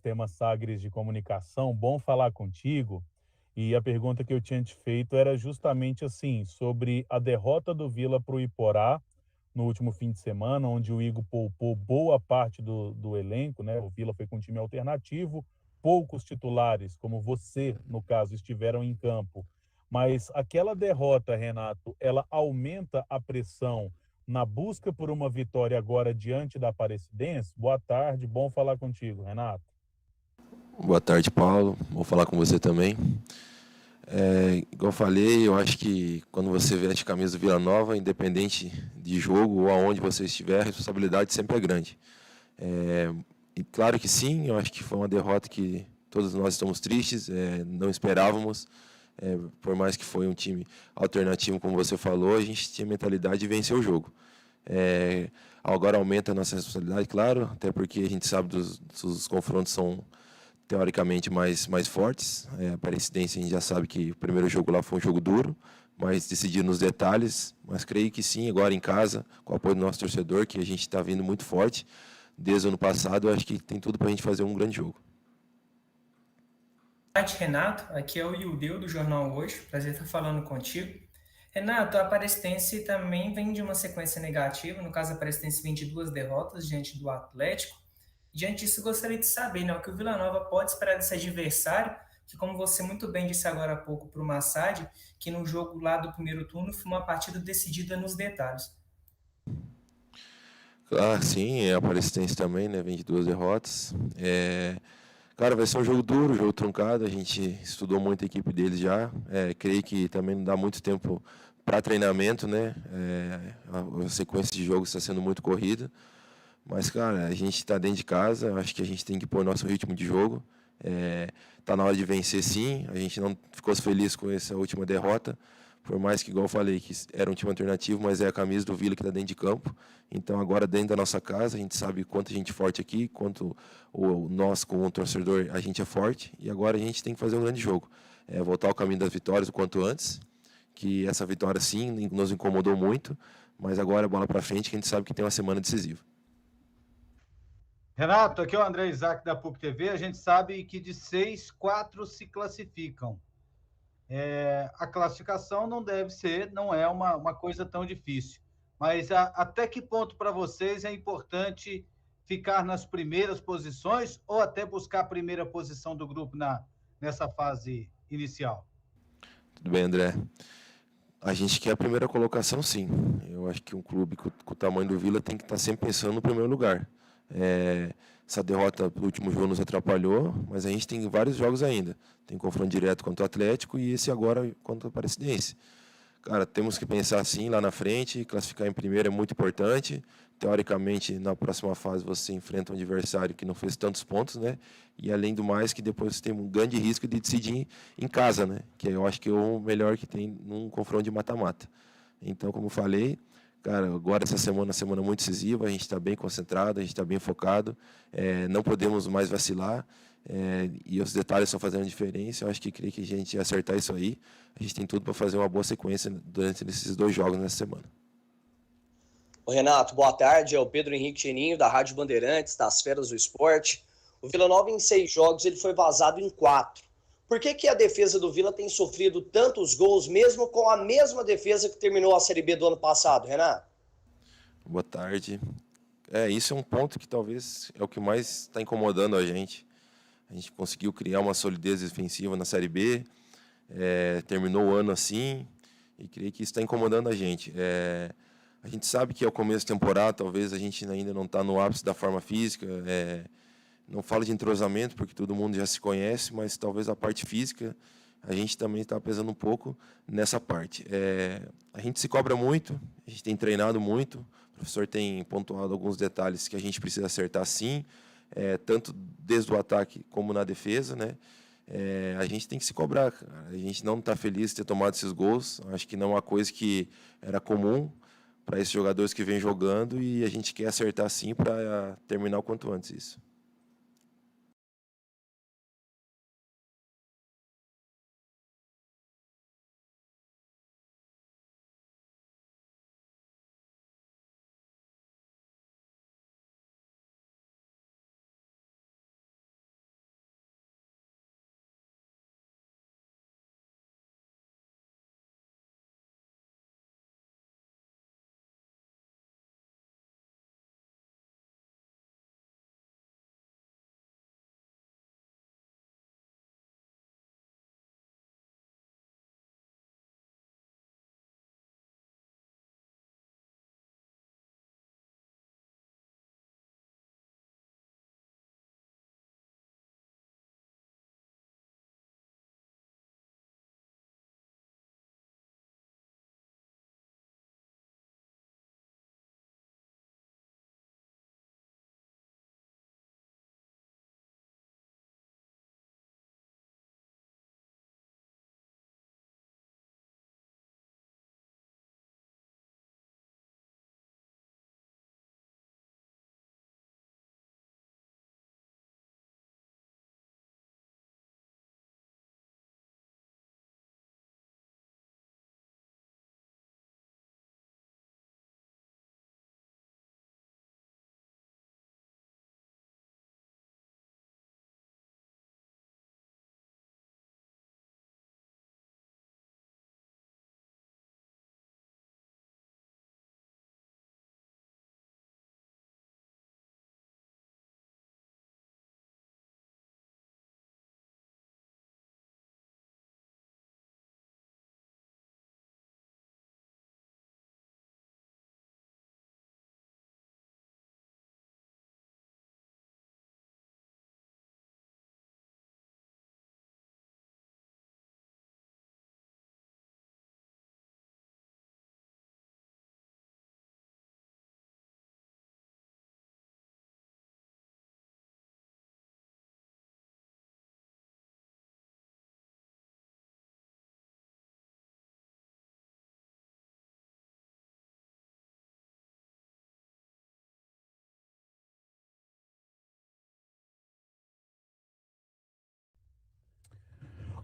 Sistema Sagres de Comunicação. Bom falar contigo. E a pergunta que eu tinha te feito era justamente assim, sobre a derrota do Vila para o Iporá no último fim de semana, onde o Igor poupou boa parte do elenco, né? O Vila foi com um time alternativo, poucos titulares, como você, no caso, estiveram em campo. Mas aquela derrota, Renato, ela aumenta a pressão na busca por uma vitória agora diante da Aparecidense? Boa tarde, bom falar contigo, Renato. Boa tarde, Paulo. Vou falar com você também. Igual eu falei, eu acho que quando você veste a camisa do Vila Nova, independente de jogo ou aonde você estiver, a responsabilidade sempre é grande. E claro que sim, eu acho que foi uma derrota que todos nós estamos tristes, não esperávamos. Por mais que foi um time alternativo, como você falou, a gente tinha mentalidade de vencer o jogo. É, Agora aumenta a nossa responsabilidade, claro, até porque a gente sabe dos confrontos são teoricamente mais fortes. A Aparecidense a gente já sabe que o primeiro jogo lá foi um jogo duro, mas decidido nos detalhes. Mas creio que sim, agora em casa, com o apoio do nosso torcedor, que a gente está vindo muito forte desde o ano passado, eu acho que tem tudo para a gente fazer um grande jogo. Boa tarde, Renato. Aqui é o Yudeu do Jornal Hoje. Prazer estar falando contigo. Renato, a Aparecidense também vem de uma sequência negativa. No caso, a Aparecidense vem de 2 derrotas diante do Atlético. Diante disso, gostaria de saber, né, o que o Vila Nova pode esperar desse adversário, que, como você muito bem disse agora há pouco para o Massad, que no jogo lá do primeiro turno foi uma partida decidida nos detalhes. Ah, sim, a Aparecidense também, né? Vem de 2 derrotas. Cara, vai ser um jogo duro, um jogo truncado. A gente estudou muito a equipe deles já. Creio que também não dá muito tempo para treinamento, né? A sequência de jogos está sendo muito corrida. Mas, cara, a gente está dentro de casa, acho que a gente tem que pôr nosso ritmo de jogo. Tá na hora de vencer, sim. A gente não ficou feliz com essa última derrota, por mais que, igual eu falei, que era um time alternativo, mas é a camisa do Vila que está dentro de campo. Então, agora, dentro da nossa casa, a gente sabe quanto a gente é forte aqui, quanto nós, como torcedor, a gente é forte. E agora a gente tem que fazer um grande jogo. Voltar ao caminho das vitórias o quanto antes, que essa vitória, sim, nos incomodou muito, mas agora é bola para frente, que a gente sabe que tem uma semana decisiva. Renato, aqui é o André Isaac da PUC TV. A gente sabe que de 6, 4 se classificam. A classificação não deve ser, não é uma coisa tão difícil. Mas até que ponto para vocês é importante ficar nas primeiras posições ou até buscar a primeira posição do grupo nessa fase inicial? Tudo bem, André? A gente quer a primeira colocação, sim. Eu acho que um clube com o tamanho do Vila tem que estar sempre pensando no primeiro lugar. Essa derrota no último jogo nos atrapalhou, mas a gente tem vários jogos ainda. Tem confronto direto contra o Atlético e esse agora contra o Aparecidense. Cara, temos que pensar assim lá na frente, classificar em primeiro é muito importante. Teoricamente, na próxima fase você enfrenta um adversário que não fez tantos pontos, né? E além do mais, que depois você tem um grande risco de decidir em casa, né? Que eu acho que é o melhor que tem num confronto de mata-mata. Então, como eu falei, cara, agora essa semana é uma semana muito decisiva, a gente está bem concentrado, a gente está bem focado, não podemos mais vacilar, e os detalhes estão fazendo diferença. Eu acho que creio que a gente acertar isso aí, a gente tem tudo para fazer uma boa sequência durante esses 2 jogos nessa semana. O Renato, boa tarde. É o Pedro Henrique Geninho, da Rádio Bandeirantes, das Feras do Esporte. O Vila Nova, em 6 jogos, ele foi vazado em 4. Por que a defesa do Vila tem sofrido tantos gols, mesmo com a mesma defesa que terminou a Série B do ano passado, Renato? Boa tarde. Isso é um ponto que talvez é o que mais está incomodando a gente. A gente conseguiu criar uma solidez defensiva na Série B, terminou o ano assim, e creio que isso está incomodando a gente. A gente sabe que é o começo da temporada, talvez a gente ainda não está no ápice da forma física. Não falo de entrosamento, porque todo mundo já se conhece, mas talvez a parte física a gente também está pesando um pouco nessa parte. A gente se cobra muito, a gente tem treinado muito, o professor tem pontuado alguns detalhes que a gente precisa acertar sim, tanto desde o ataque como na defesa, né? A gente tem que se cobrar, cara. A gente não está feliz de ter tomado esses gols, acho que não é uma coisa que era comum para esses jogadores que vêm jogando, e a gente quer acertar sim para terminar o quanto antes isso.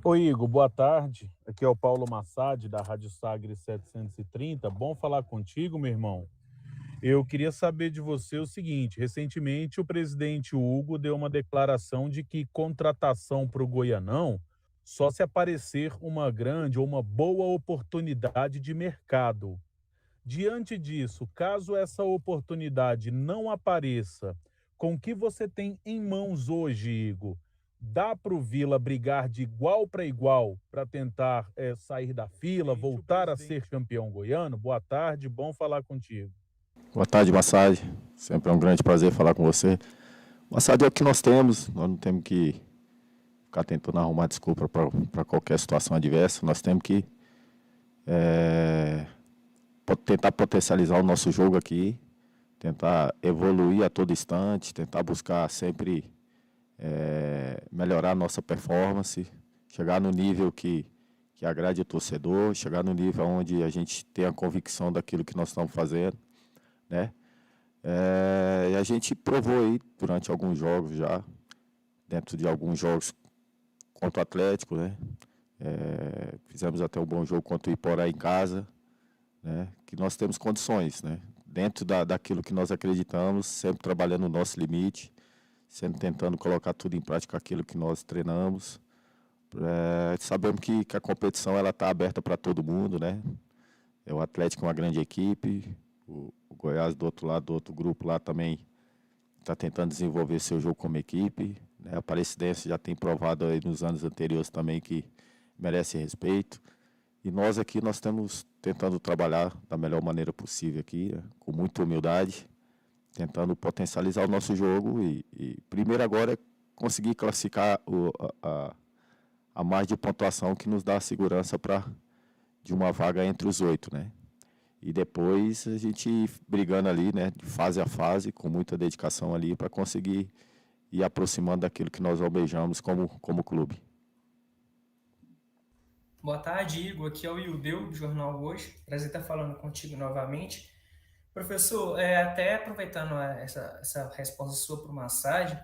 Oi, Igor, boa tarde. Aqui é o Paulo Massad, da Rádio Sagres 730. Bom falar contigo, meu irmão. Eu queria saber de você o seguinte: recentemente o presidente Hugo deu uma declaração de que contratação para o Goianão só se aparecer uma grande ou uma boa oportunidade de mercado. Diante disso, caso essa oportunidade não apareça, com o que você tem em mãos hoje, Igor, dá para o Vila brigar de igual para igual para tentar sair da fila, voltar a ser campeão goiano? Boa tarde, bom falar contigo. Boa tarde, Massad. Sempre é um grande prazer falar com você. Massad é o que nós temos, nós não temos que ficar tentando arrumar desculpa para qualquer situação adversa. Nós temos que tentar potencializar o nosso jogo aqui, tentar evoluir a todo instante, tentar buscar sempre melhorar a nossa performance, chegar no nível que agrade o torcedor, chegar no nível onde a gente tem a convicção daquilo que nós estamos fazendo, né? E a gente provou aí durante alguns jogos já, dentro de alguns jogos contra o Atlético, né? Fizemos até um bom jogo contra o Iporá em casa, né? Que nós temos condições, né? Dentro daquilo que nós acreditamos, sempre trabalhando no nosso limite, sempre tentando colocar tudo em prática aquilo que nós treinamos. Sabemos que a competição ela está aberta para todo mundo, né? O Atlético é uma grande equipe, o Goiás do outro lado, do outro grupo lá também está tentando desenvolver seu jogo como equipe, né? A Aparecidense já tem provado aí nos anos anteriores também que merece respeito. E nós aqui, nós estamos tentando trabalhar da melhor maneira possível aqui, né? Com muita humildade, tentando potencializar o nosso jogo e primeiro agora é conseguir classificar a mais de pontuação que nos dá a segurança de uma vaga entre os 8, né? E depois a gente brigando ali, né, de fase a fase, com muita dedicação ali para conseguir ir aproximando daquilo que nós almejamos como clube. Boa tarde, Igor. Aqui é o Ildeu, do Jornal Hoje. Prazer estar falando contigo novamente. Professor, até aproveitando essa resposta sua para o Massad,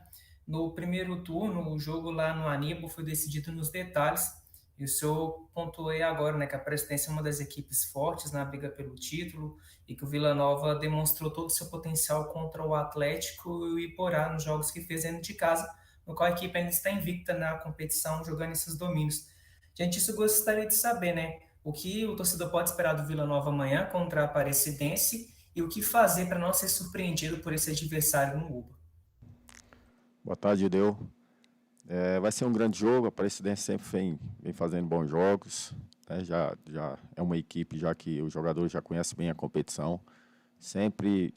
no primeiro turno, o jogo lá no Aníbal foi decidido nos detalhes. E o senhor pontuou aí agora, né, que a Presidência é uma das equipes fortes na briga pelo título e que o Vila Nova demonstrou todo o seu potencial contra o Atlético e o Iporá nos jogos que fez dentro de casa, no qual a equipe ainda está invicta na competição, jogando esses domínios. Gente, isso eu gostaria de saber, né? O que o torcedor pode esperar do Vila Nova amanhã contra a Aparecidense e o que fazer para não ser surpreendido por esse adversário no UBA. Boa tarde, Deu. Vai ser um grande jogo, a Aparecidense sempre vem fazendo bons jogos, né? Já é uma equipe já que os jogadores já conhecem bem a competição, sempre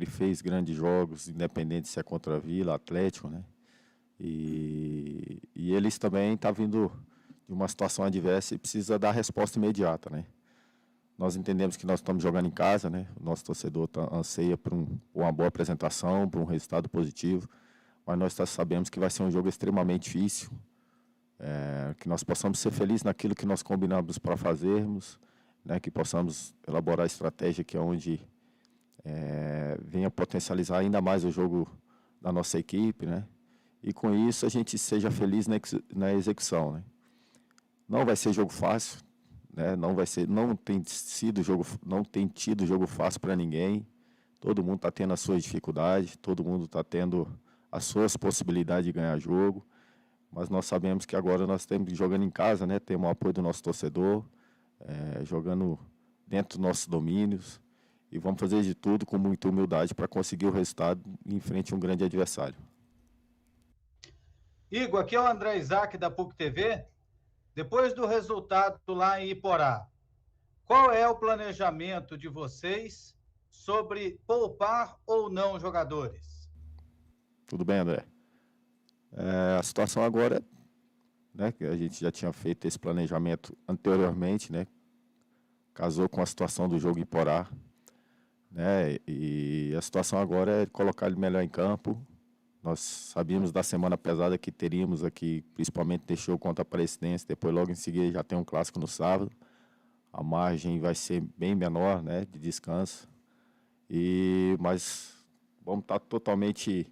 fez grandes jogos, independente se é contra a Vila, Atlético, né? E eles também estão vindo de uma situação adversa e precisa dar resposta imediata, né? Nós entendemos que nós estamos jogando em casa, né? O nosso torcedor anseia por uma boa apresentação, por um resultado positivo, mas nós sabemos que vai ser um jogo extremamente difícil, que nós possamos ser felizes naquilo que nós combinamos para fazermos, né? Que possamos elaborar a estratégia que é onde venha potencializar ainda mais o jogo da nossa equipe, né? E com isso a gente seja feliz na execução, né? Não vai ser jogo fácil, né? Não tem tido jogo fácil para ninguém. Todo mundo está tendo as suas dificuldades, todo mundo está tendo as suas possibilidades de ganhar jogo, mas nós sabemos que agora nós estamos jogando em casa, né? Temos o apoio do nosso torcedor, jogando dentro dos nossos domínios, e vamos fazer de tudo com muita humildade para conseguir o resultado em frente a um grande adversário. Igor, aqui é o André Isaac, da PUC TV. Depois do resultado lá em Iporá, qual é o planejamento de vocês sobre poupar ou não jogadores? Tudo bem, André. A situação agora, né, que a gente já tinha feito esse planejamento anteriormente, né, casou com a situação do jogo Iporá, né, e a situação agora é colocar ele melhor em campo. Nós sabíamos da semana pesada que teríamos aqui, principalmente desse jogo contra a Aparecidense, depois logo em seguida já tem um clássico no sábado. A margem vai ser bem menor, né, de descanso, mas vamos estar totalmente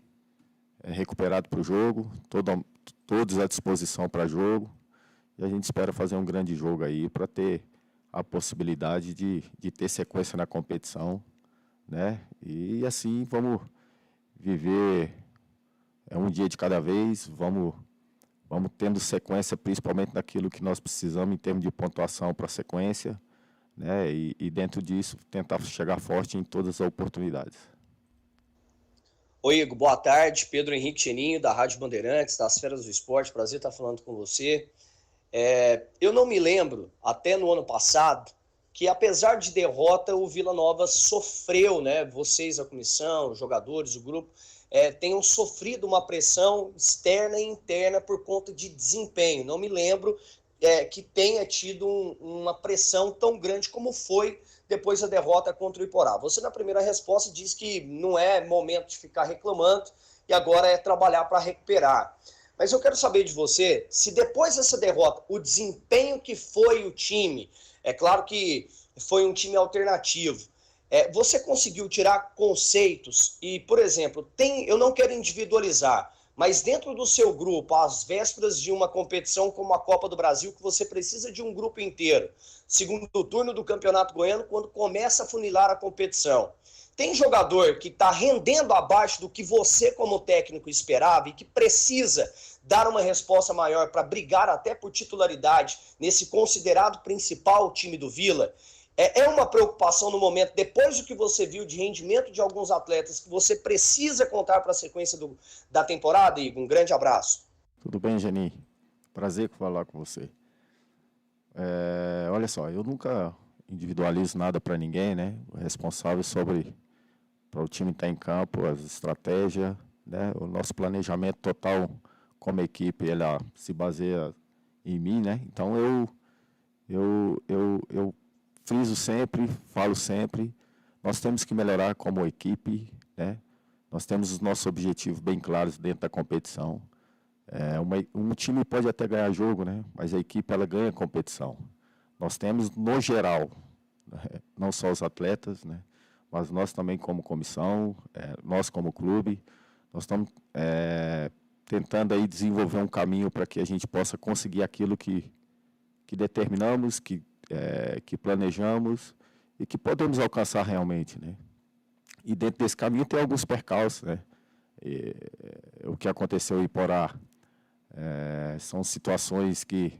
recuperado para o jogo, todos à disposição para jogo, e a gente espera fazer um grande jogo aí para ter a possibilidade de ter sequência na competição, né? E assim vamos viver um dia de cada vez, vamos tendo sequência principalmente daquilo que nós precisamos em termos de pontuação para a sequência, né? E dentro disso tentar chegar forte em todas as oportunidades. Oi, Igor, boa tarde. Pedro Henrique Cheninho, da Rádio Bandeirantes, das Feras do Esporte. Prazer estar falando com você. Eu não me lembro, até no ano passado, que apesar de derrota, o Vila Nova sofreu, né? Vocês, a comissão, os jogadores, o grupo, tenham sofrido uma pressão externa e interna por conta de desempenho. Não me lembro que tenha tido uma pressão tão grande como foi depois da derrota contra o Iporá. Você, na primeira resposta, disse que não é momento de ficar reclamando e agora é trabalhar para recuperar. Mas eu quero saber de você, se depois dessa derrota, o desempenho que foi o time, é claro que foi um time alternativo, você conseguiu tirar conceitos e, por exemplo, eu não quero individualizar, mas dentro do seu grupo, às vésperas de uma competição como a Copa do Brasil, que você precisa de um grupo inteiro, segundo turno do Campeonato Goiano, quando começa a funilar a competição, tem jogador que está rendendo abaixo do que você, como técnico, esperava e que precisa dar uma resposta maior para brigar até por titularidade nesse considerado principal time do Vila? É uma preocupação no momento, depois do que você viu de rendimento de alguns atletas, que você precisa contar para a sequência da temporada, Igor? Um grande abraço. Tudo bem, Geni? Prazer falar com você. Olha só, eu nunca individualizo nada para ninguém, né? O responsável para o time estar em campo, as estratégias, né? O nosso planejamento total como equipe, ela se baseia em mim, né? Então eu friso sempre, falo sempre, nós temos que melhorar como equipe, né? Nós temos os nossos objetivos bem claros dentro da competição. Um time pode até ganhar jogo, né? Mas a equipe ela ganha competição. Nós temos no geral, né? Não só os atletas, né? Mas nós também como comissão, nós como clube, nós estamos tentando aí desenvolver um caminho para que a gente possa conseguir aquilo que determinamos, que planejamos e que podemos alcançar realmente, né? E dentro desse caminho tem alguns percalços, né? O que aconteceu em Iporá são situações que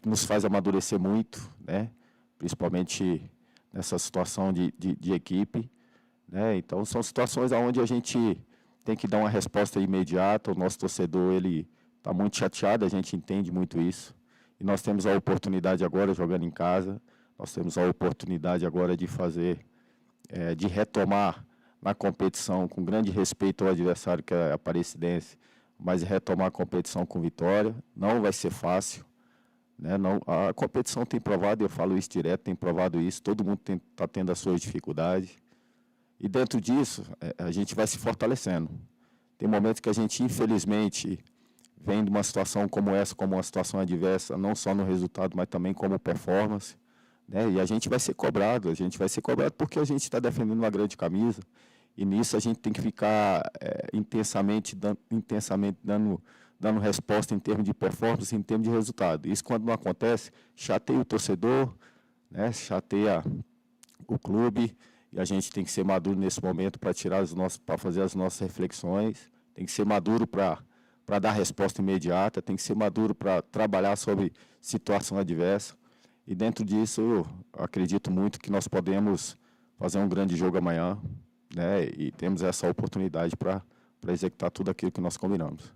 nos faz amadurecer muito, né? Principalmente nessa situação de equipe, né? Então são situações onde a gente tem que dar uma resposta imediata. O nosso torcedor ele está muito chateado, a gente entende muito isso. E nós temos a oportunidade agora, jogando em casa, nós temos a oportunidade agora de de retomar na competição, com grande respeito ao adversário que é a Aparecidense, mas retomar a competição com vitória. Não vai ser fácil, né? Não, a competição tem provado, eu falo isso direto, tem provado isso, todo mundo está tendo as suas dificuldades. E dentro disso, a gente vai se fortalecendo. Tem momentos que a gente, infelizmente, vem de uma situação como essa, como uma situação adversa, não só no resultado, mas também como performance, né? E a gente vai ser cobrado porque a gente está defendendo uma grande camisa, e nisso a gente tem que ficar intensamente dando resposta em termos de performance, em termos de resultado. Isso, quando não acontece, chateia o torcedor, né? Chateia o clube, e a gente tem que ser maduro nesse momento para fazer as nossas reflexões, tem que ser maduro para dar resposta imediata, tem que ser maduro para trabalhar sobre situação adversa. E dentro disso, eu acredito muito que nós podemos fazer um grande jogo amanhã, né? E temos essa oportunidade para executar tudo aquilo que nós combinamos.